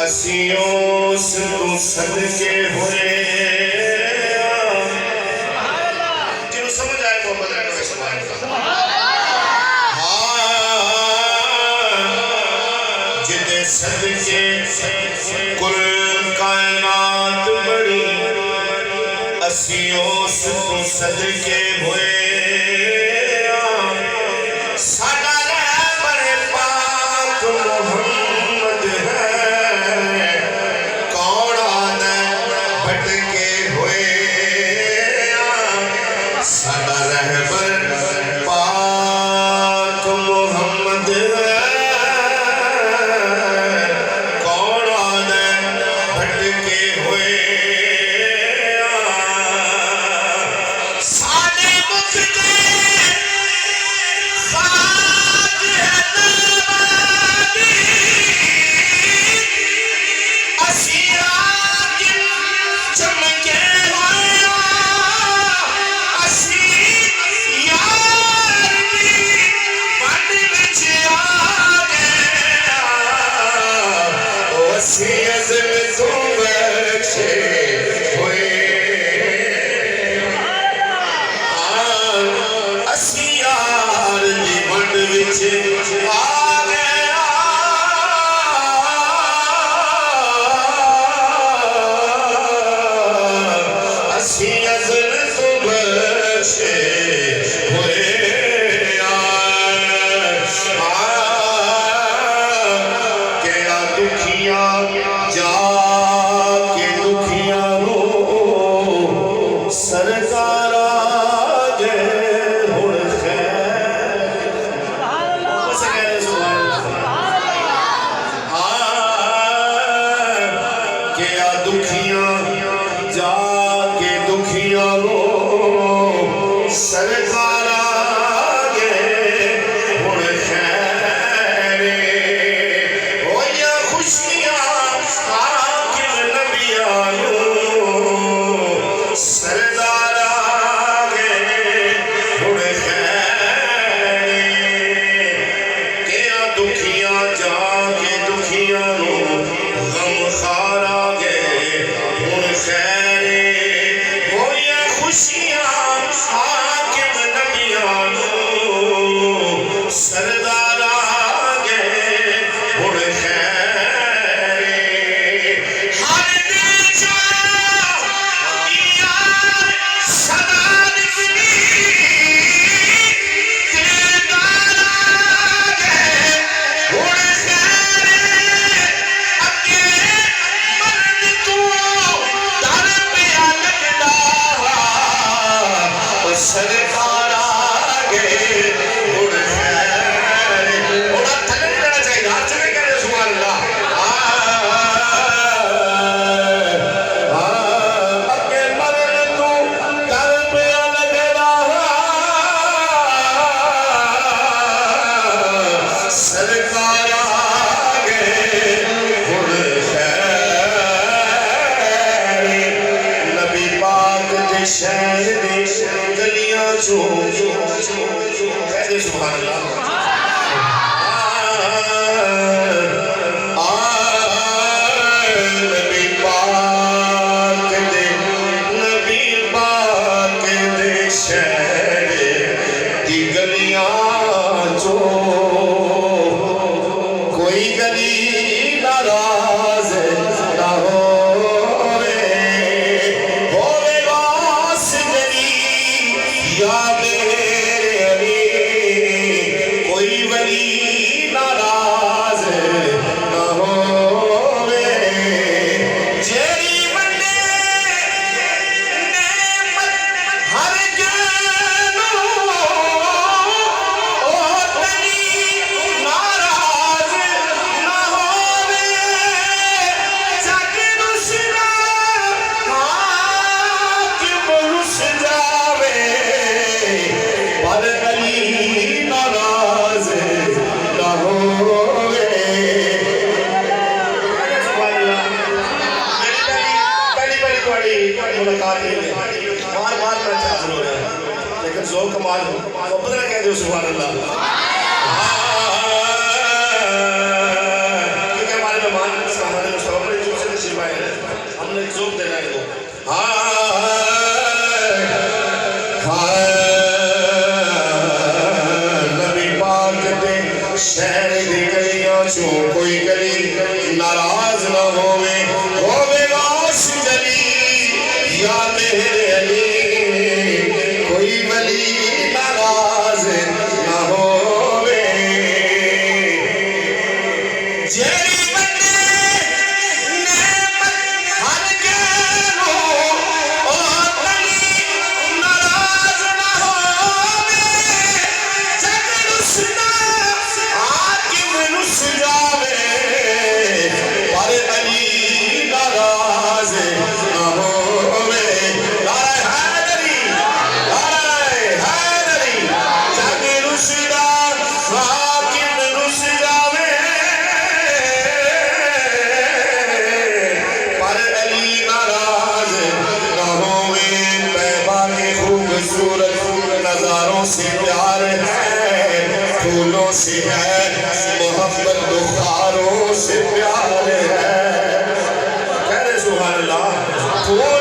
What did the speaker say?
असियों से तो सदके हुए जिन्हों समझ आए मोहम्मद अकबर सुभान जिदे सदके कुल कायनात बड़ी असियों से तो सदके हुए कमाल मोहब्बत ना कह दो सुभान अल्लाह क्योंकि हमारे मेहमान हमारे मुस्तफा पर जो से नसीब आए हैं हमने जोक देना है वो नबी पाक दे शहर दी गलियां चों कोई गली नाराज ना होवे गाश गली या मेरे अली कोई वली नाराज ना होवे जेरी बंदे नेमत हर गेलो ओ वली नाराज ना होवे जग रुसना हाकिम रुस जावे पर अली नाराज ना होवे नारे हैदरी जग रुसना हाकिम रुस जावे पर अली नाराज ना होवे तैबा के खूबसूरत नजारों से प्यार है फूलों से है मोहब्बत बुखारों से प्यार है कह रहे सुभान अल्लाह